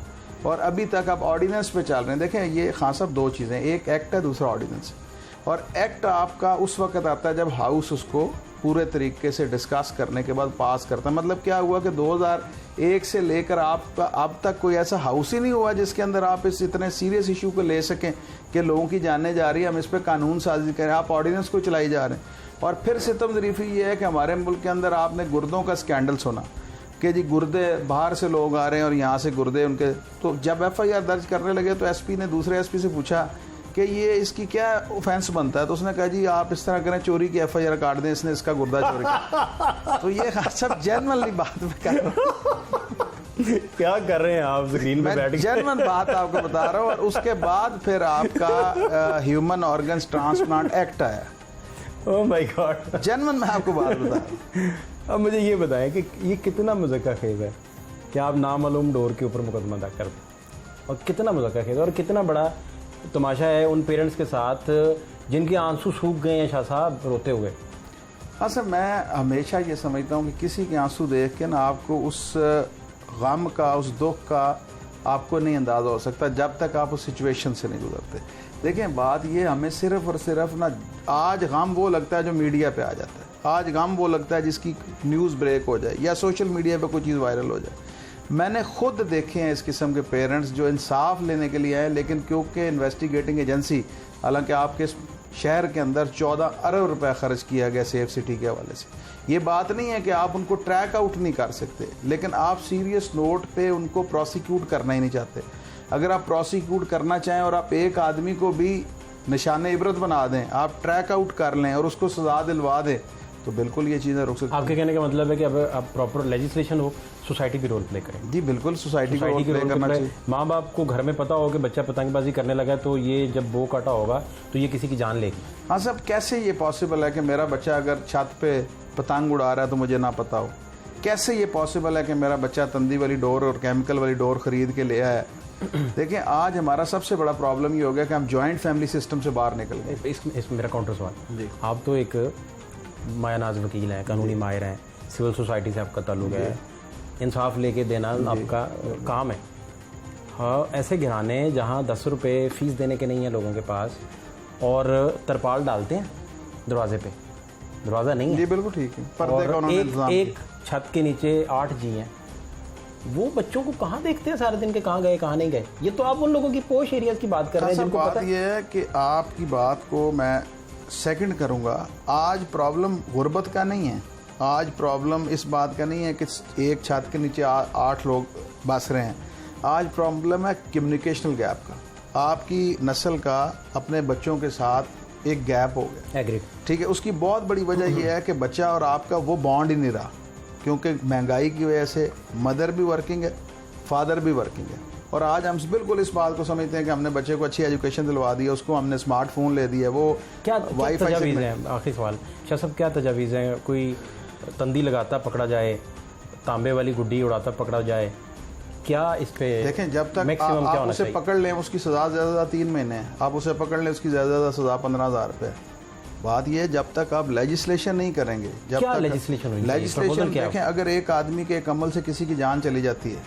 और अभी तक आप ऑर्डिनेंस पे चल रहे हैं। देखें ये खान साहब 2 चीज़ें, एक एक्ट है, दूसरा ऑर्डिनेंस है। और एक्ट आपका उस वक्त आता है जब हाउस उसको पूरे तरीके से डिस्कस करने के बाद पास करता है। मतलब क्या हुआ कि 2001 से लेकर आपका अब तक कोई ऐसा हाउस ही नहीं हुआ जिसके अंदर आप इस इतने सीरियस इशू को ले सकें कि लोगों की जाने जा रही है, हम इस पर कानून साजी करें। आप ऑर्डिनेंस को चलाई जा रहे हैं। और फिर सितम ज़रीफ़ी ये है कि हमारे मुल्क के अंदर आपने गुर्दों का स्कैंडल सुना कि जी गुर्दे बाहर से लोग आ रहे हैं और यहाँ से गुर्दे उनके, तो जब FIR दर्ज करने लगे तो SP ने दूसरे SP से पूछा कि ये इसकी क्या ऑफेंस बनता है, तो उसने कहा जी आप इस तरह करें, चोरी की FIR काट दें, इसने इसका गुर्दा चोरी किया। तो ये सब जनरली बात में कर रहा हूँ। क्या कर रहे हैं आप स्क्रीन पे बैठ के? जनरल बात आपको बता रहा हूँ। और उसके बाद फिर आपका ह्यूमन ऑर्गन्स ट्रांसप्लांट एक्ट आया। ओह माय गॉड, जनरल मैं आपको बात बता रहा हूँ। अब मुझे ये बताएं कि ये कितना मज़ाक़ खेज है कि आप नामालूम डोर के ऊपर मुकदमा दायर कर दें, और कितना मज़ाक़ खेज है और कितना बड़ा तमाशा है उन पेरेंट्स के साथ जिनके आंसू सूख गए हैं शाह साहब रोते हुए। हाँ सर, मैं हमेशा ये समझता हूँ कि किसी के आंसू देख के ना आपको उस गम का, उस दुख का आपको नहीं अंदाज़ा हो सकता जब तक आप उस सिचुएशन से नहीं गुजरते। देखें बात ये, हमें सिर्फ और सिर्फ ना आज गम वो लगता है जो मीडिया पे आ जाता है, आज गम वो लगता है जिसकी न्यूज़ ब्रेक हो जाए या सोशल मीडिया पे कोई चीज़ वायरल हो जाए। मैंने खुद देखे हैं इस किस्म के पेरेंट्स जो इंसाफ लेने के लिए आए, लेकिन क्योंकि इन्वेस्टिगेटिंग एजेंसी, हालांकि आपके शहर के अंदर 14 अरब रुपए खर्च किया गया सेफ सिटी के हवाले से, ये बात नहीं है कि आप उनको ट्रैक आउट नहीं कर सकते, लेकिन आप सीरियस नोट पे उनको प्रोसिक्यूट करना ही नहीं चाहते। अगर आप प्रोसिक्यूट करना चाहें और आप एक आदमी को भी निशान इबरत बना दें, आप ट्रैक आउट कर लें और उसको सजा दिलवा दें, तो बिल्कुल ये चीज़ें रुक सकती हैं। आपके कहने का मतलब है कि अब आप प्रॉपर लेजिस्लेशन हो, सोसाइटी भी रोल प्ले करें। जी बिल्कुल, सोसाइटी को रोल प्ले करना चाहिए। माँ बाप को घर में पता हो कि बच्चा पतंगबाजी करने लगा है, तो ये जब बो काटा होगा तो ये किसी की जान लेगी। हाँ साहब, कैसे ये पॉसिबल है कि मेरा बच्चा अगर छत पे पतंग उड़ा रहा है तो मुझे ना पता हो? कैसे ये पॉसिबल है कि मेरा बच्चा तंदी वाली डोर और केमिकल वाली डोर खरीद के ले आया है? देखिए आज हमारा सबसे बड़ा प्रॉब्लम ये हो गया कि हम जॉइंट फैमिली सिस्टम से बाहर निकल गए। इसमें मेरा काउंटर सवाल जी, आप तो एक मायानाज वकील हैं, कानूनी माहिर हैं, सिविल सोसाइटी से आपका ताल्लुक है, इंसाफ लेके देना आपका काम है। हाँ, ऐसे घराने जहाँ 10 रुपये फ़ीस देने के नहीं है लोगों के पास और तरपाल डालते हैं दरवाजे पे, दरवाज़ा नहीं है। जी बिल्कुल ठीक है, पर्दे का उन्होंने इंतजाम किया। एक छत के नीचे 8 जी हैं, वो बच्चों को कहाँ देखते हैं सारे दिन के, कहाँ गए कहाँ नहीं गए? ये तो आप उन लोगों की पोश एरियाज की बात कर रहे हैं जिनको बात पता है। ये है कि आपकी बात को मैं सेकंड करूंगा। आज प्रॉब्लम गुर्बत का नहीं है, आज प्रॉब्लम इस बात का नहीं है कि एक छत के नीचे 8 लोग बस रहे हैं। आज प्रॉब्लम है कम्युनिकेशनल गैप का। आपकी नस्ल का अपने बच्चों के साथ एक गैप हो गया। एग्री। ठीक है, उसकी बहुत बड़ी वजह यह है कि बच्चा और आपका वो बॉन्ड ही नहीं रहा, क्योंकि महंगाई की वजह से मदर भी वर्किंग है, फादर भी वर्किंग है। और आज हम बिल्कुल इस बात को समझते हैं कि हमने बच्चे को अच्छी एजुकेशन दिलवा दी है, उसको हमने स्मार्टफोन ले दिया, वो क्या वाईफाई तजावीज़ हैं? आखिरी सवाल शाह साहब, क्या तजावीज़ हैं? कोई तंदी लगाता पकड़ा जाए, तांबे वाली गुड्डी उड़ाता पकड़ा जाए, क्या इस पे देखें जब तक मैक्सिमम क्या आप होना उसे चाहिए? पकड़ लें उसकी सज़ा ज़्यादा 3 महीने है, आप उसे पकड़ लें उसकी ज़्यादा सज़ा 15,000 रुपये। बात यह है जब तक आप लेजिस्लेशन नहीं करेंगे, जब क्या तक लेजिस्लेशन होनी चाहिए? लेजिस्लेशन प्रपोजल क्या है? देखें, अगर एक आदमी के एक अमल से किसी की जान चली जाती है,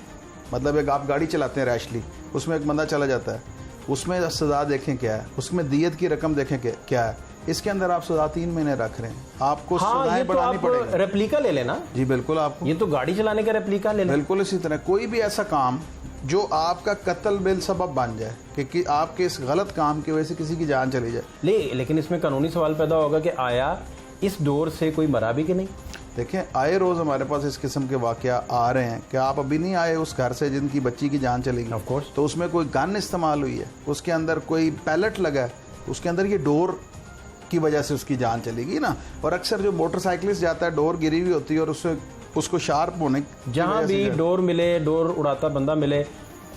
मतलब एक आप गाड़ी चलाते हैं रैशली, उसमें एक बंदा चला जाता है, उसमें सज़ा देखें क्या है, उसमें दियत की रकम देखें क्या है, इसके अंदर आप सज़ा 3 महीने रख रहे हैं, आपको हाँ, ये सज़ाएं तो बढ़ानी आप पड़ेगी। रेप्लिका ले लेना। जी बिल्कुल, आपको ये तो गाड़ी चलाने का रेप्लिका ले लेना। बिल्कुल इसी तरह कोई भी ऐसा काम जो आपका कत्ल बिल सबब बन जाए कि आपके इस गलत काम की वजह से किसी की जान चली जाए। लेकिन इसमें कानूनी सवाल पैदा होगा कि आया इस डोर से कोई मरा भी कि नहीं? देखें आए रोज़ हमारे पास इस किस्म के वाक़या आ रहे हैं कि आप अभी नहीं आए उस घर से जिनकी बच्ची की जान चली गई, Of course. तो उसमें कोई गन इस्तेमाल हुई है, उसके अंदर कोई पैलेट लगा है, उसके अंदर ये डोर की वजह से उसकी जान चलेगी ना। और अक्सर जो मोटरसाइकिलिस्ट जाता है डोर गिरी हुई होती है और उसको शार्प होने जहाँ भी डोर मिले, डोर उड़ाता बंदा मिले,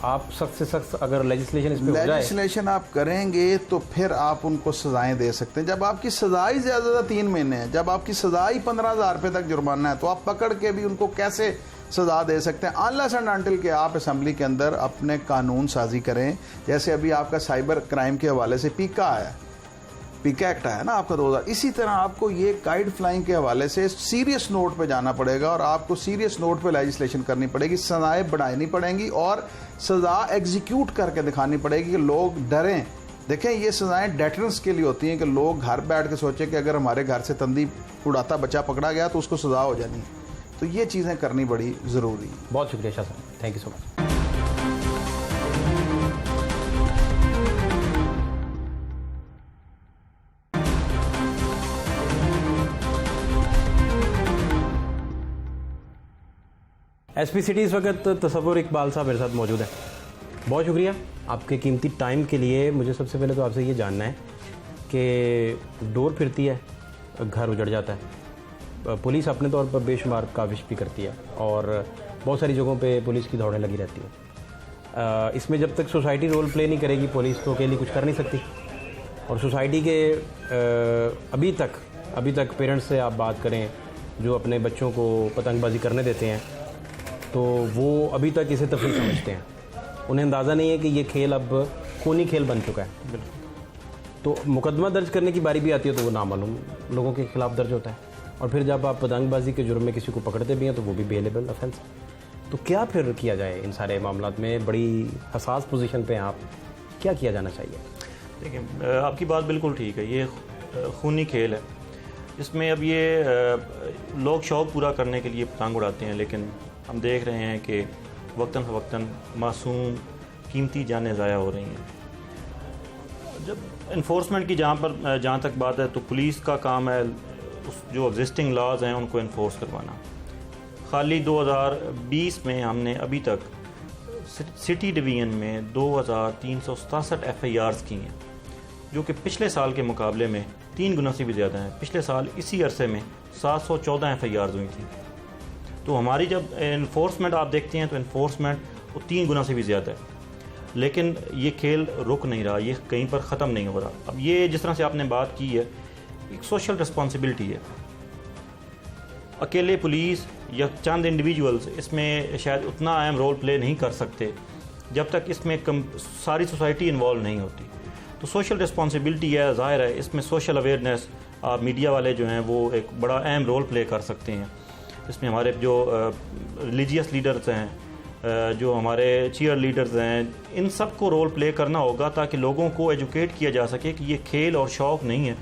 आप सख्त से सख्त अगर लेजिस्लेशन इस पे हो जाए, लेजिस्लेशन आप करेंगे तो फिर आप उनको सजाएं दे सकते हैं। जब आपकी सजाई ज़्यादा 3 महीने है, जब आपकी सजाई 15,000 रुपये तक जुर्माना है, तो आप पकड़ के भी उनको कैसे सजा दे सकते हैं? अनलेस एंड अनटिल के आप असम्बली के अंदर अपने कानून साजी करें। जैसे अभी आपका साइबर क्राइम के हवाले से पीका आया, पीका एक्ट आया ना आपका 2000, इसी तरह आपको ये काइट फ्लाइंग के हवाले से सीरियस नोट पे जाना पड़ेगा और आपको सीरियस नोट पे लेजिस्लेशन करनी पड़ेगी, सजाएं बढ़ानी पड़ेंगी और सजा एग्जीक्यूट करके दिखानी पड़ेगी कि लोग डरें। देखें ये सजाएं डेटरेंस के लिए होती हैं कि लोग घर बैठ के सोचें कि अगर हमारे घर से तंदी उड़ाता बच्चा पकड़ा गया तो उसको सजा हो जानी है। तो ये चीज़ें करनी बड़ी ज़रूरी है। बहुत शुक्रिया शाह साहब, thank you so much. SP city इस वक्त तसव्वुर इकबाल साहब मेरे साथ मौजूद है। बहुत शुक्रिया आपके कीमती टाइम के लिए। मुझे सबसे पहले तो आपसे ये जानना है कि डोर फिरती है, घर उजड़ जाता है, पुलिस अपने तौर पर बेशुमार काविश भी करती है और बहुत सारी जगहों पे पुलिस की दौड़ें लगी रहती है। इसमें जब तक सोसाइटी रोल प्ले नहीं करेगी, पुलिस तो अकेली कुछ कर नहीं सकती। और सोसाइटी के अभी तक पेरेंट्स से आप बात करें जो अपने बच्चों को पतंगबाजी करने देते हैं, तो वो अभी तक इसे तफरीह समझते हैं। उन्हें अंदाज़ा नहीं है कि ये खेल अब खूनी खेल बन चुका है। तो मुकदमा दर्ज करने की बारी भी आती है तो वो नामालूम लोगों के खिलाफ दर्ज होता है। और फिर जब आप पतंगबाजी के जुर्म में किसी को पकड़ते भी हैं तो वो भी बेलेबल ऑफेंस। तो क्या फिर किया जाए इन सारे मामलों में? बड़ी हसास पोजीशन पे हैं आप, क्या किया जाना चाहिए? देखिए, आपकी बात बिल्कुल ठीक है। ये खूनी खेल है, इसमें अब ये लोग शौक़ पूरा करने के लिए पतंग उड़ाते हैं, लेकिन हम देख रहे हैं कि वक्तन फ़वक्तन मासूम कीमती जानें ज़ाया हो रही हैं। जब इन्फोर्समेंट की जहाँ तक बात है, तो पुलिस का काम है जो एग्जिस्टिंग लॉज हैं उनको इन्फोर्स करवाना। खाली 2020 में हमने अभी तक सिटी डिवीज़न में 2367 FIRs की हैं, जो कि पिछले साल के मुकाबले में 3 गुना से भी ज़्यादा हैं। पिछले साल इसी अरसे में 714 FIRs हुई थी। तो हमारी जब इन्फोर्समेंट आप देखते हैं तो इन्फोर्समेंट वो 3 गुना से भी ज़्यादा है, लेकिन ये खेल रुक नहीं रहा, ये कहीं पर ख़त्म नहीं हो रहा। अब ये जिस तरह से आपने बात की है, एक सोशल रिस्पॉन्सिबिलिटी है। अकेले पुलिस या चंद इंडिविजुअल्स इसमें शायद उतना अहम रोल प्ले नहीं कर सकते जब तक इसमें सारी सोसाइटी इन्वॉल्व नहीं होती। तो सोशल रिस्पॉन्सिबिलिटी है, ज़ाहिर है इसमें सोशल अवेयरनेस मीडिया वाले जो हैं वो एक बड़ा अहम रोल प्ले कर सकते हैं। इसमें हमारे जो रिलीजियस लीडर्स हैं, जो हमारे चीयर लीडर्स हैं, इन सब को रोल प्ले करना होगा ताकि लोगों को एजुकेट किया जा सके कि ये खेल और शौक़ नहीं है,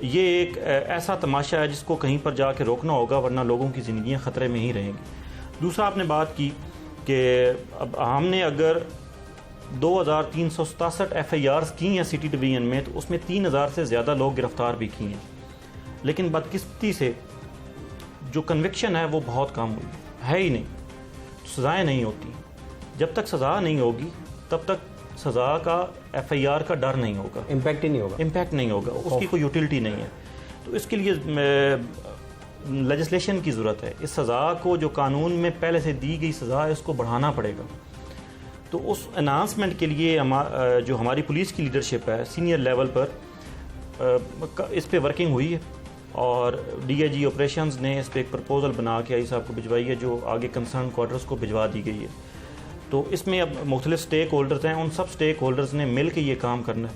ये एक ऐसा तमाशा है जिसको कहीं पर जाके रोकना होगा, वरना लोगों की ज़िंदगियाँ ख़तरे में ही रहेंगी। दूसरा आपने बात की कि अब हमने अगर 2367 FIRs की हैं सिटी डिवीज़न में, तो उसमें 3000 से ज़्यादा लोग गिरफ़्तार भी किए हैं, लेकिन बदकिस्मती से जो कन्विक्शन है वो बहुत कम हुई है ही नहीं। सज़ाएँ नहीं होती, जब तक सज़ा नहीं होगी तब तक सज़ा का FIR का डर नहीं होगा, इम्पैक्ट ही नहीं होगा, इम्पैक्ट नहीं होगा, उसकी कोई यूटिलिटी नहीं है। तो इसके लिए लेजिस्लेशन की ज़रूरत है। इस सज़ा को जो कानून में पहले से दी गई सज़ा है उसको बढ़ाना पड़ेगा। तो उस अनाउंसमेंट के लिए जो हमारी पुलिस की लीडरशिप है सीनियर लेवल पर इस पे वर्किंग हुई है, और DIG ऑपरेशंस ने इस पर एक प्रपोज़ल बना के आई साहब को भिजवाई है, जो आगे कंसर्न क्वार्टर्स को भिजवा दी गई है। तो इसमें अब मुख्तलिफ स्टेक होल्डर्स हैं, उन सब स्टेक होल्डर्स ने मिल के ये काम करना है,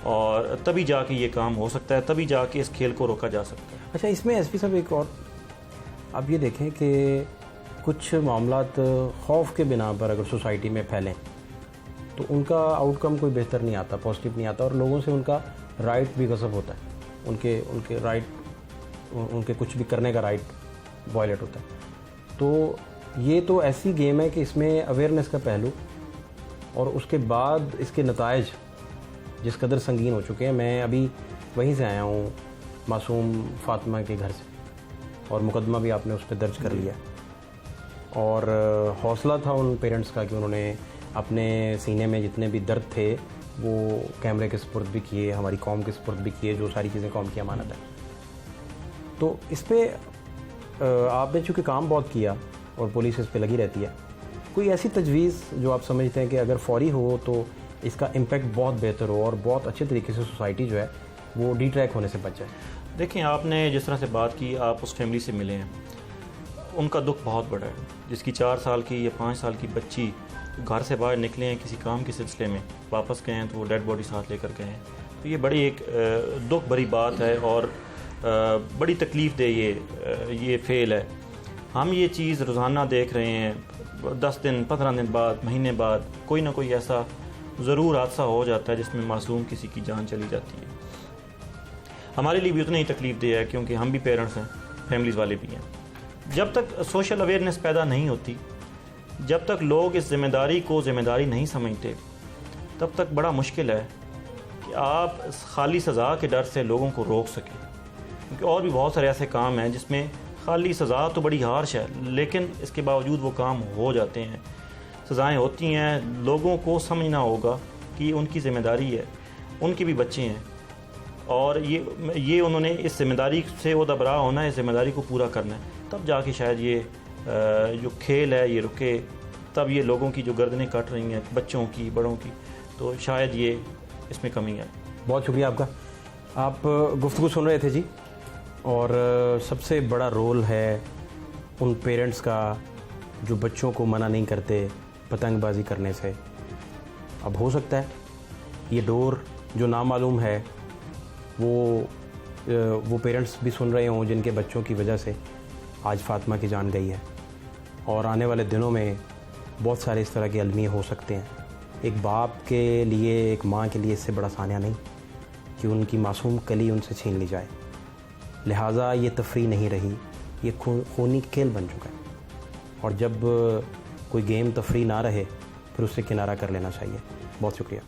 और तभी जाके ये काम हो सकता है, तभी जाके इस खेल को रोका जा सकता है। अच्छा, इसमें SP साहब एक और आप ये देखें कि कुछ मामलात खौफ के बिना पर अगर सोसाइटी में फैलें तो उनका आउटकम कोई बेहतर नहीं आता, पॉजिटिव नहीं आता, और लोगों से उनका राइट भी गसब होता है, उनके राइट, उनके कुछ भी करने का राइट वायलेट होता है। तो ये तो ऐसी गेम है कि इसमें अवेयरनेस का पहलू और उसके बाद इसके नताइज जिस कदर संगीन हो चुके हैं। मैं अभी वहीं से आया हूँ, मासूम फातिमा के घर से, और मुकदमा भी आपने उस पर दर्ज कर लिया, और हौसला था उन पेरेंट्स का कि उन्होंने अपने सीने में जितने भी दर्द थे वो कैमरे के सुपुर्द भी किए, हमारी कौम के सुपुर्द भी किए, जो सारी चीज़ें कौम की अमानत है। तो इस पर आपने चूँकि काम बहुत किया और पुलिस इस पे लगी रहती है, कोई ऐसी तजवीज़ जो आप समझते हैं कि अगर फौरी हो तो इसका इम्पैक्ट बहुत बेहतर हो और बहुत अच्छे तरीके से सोसाइटी जो है वो डिट्रैक होने से बच जाए? देखें, आपने जिस तरह से बात की, आप उस फैमिली से मिले हैं, उनका दुख बहुत बड़ा है, जिसकी 4 साल की या 5 साल की बच्ची घर से बाहर निकले हैं किसी काम के सिलसिले में, वापस गए हैं तो वो डेड बॉडी साथ लेकर गए हैं। तो ये बड़ी एक दुख भरी बात है और बड़ी तकलीफ़ दे ये फेल है। हम ये चीज़ रोज़ाना देख रहे हैं, 10 दिन 15 दिन बाद, महीने बाद कोई ना कोई ऐसा ज़रूर हादसा हो जाता है जिसमें मासूम किसी की जान चली जाती है। हमारे लिए भी उतना ही तकलीफ़ दे है, क्योंकि हम भी पेरेंट्स हैं, फैमिलीज़ वाले भी हैं। जब तक सोशल अवेयरनेस पैदा नहीं होती, जब तक लोग इस ज़िम्मेदारी को ज़िम्मेदारी नहीं समझते, तब तक बड़ा मुश्किल है कि आप खाली सज़ा के डर से लोगों को रोक सकें। क्योंकि और भी बहुत सारे ऐसे काम हैं जिसमें खाली सज़ा तो बड़ी हार्श है, लेकिन इसके बावजूद वो काम हो जाते हैं, सज़ाएँ होती हैं। लोगों को समझना होगा कि उनकी ज़िम्मेदारी है, उनके भी बच्चे हैं, और ये उन्होंने इस ज़िम्मेदारी से वो दबरा होना है, इस ज़िम्मेदारी को पूरा करना है। तब जाके शायद ये जो खेल है ये रुके, तब ये लोगों की जो गर्दनें कट रही हैं, बच्चों की, बड़ों की, तो शायद ये इसमें कमी है। बहुत शुक्रिया आपका। आप गुफ्तगू सुन रहे थे जी, और सबसे बड़ा रोल है उन पेरेंट्स का जो बच्चों को मना नहीं करते पतंगबाजी करने से। अब हो सकता है ये डोर जो नामालूम है वो पेरेंट्स भी सुन रहे हों जिनके बच्चों की वजह से आज फातिमा की जान गई है। और आने वाले दिनों में बहुत सारे इस तरह के अलमिए हो सकते हैं। एक बाप के लिए, एक माँ के लिए इससे बड़ा सानिया नहीं कि उनकी मासूम कली उनसे छीन ली जाए। लिहाजा ये तफरी नहीं रही, ये खूनी खेल बन चुका है, और जब कोई गेम तफरी ना रहे फिर उससे किनारा कर लेना चाहिए। बहुत शुक्रिया।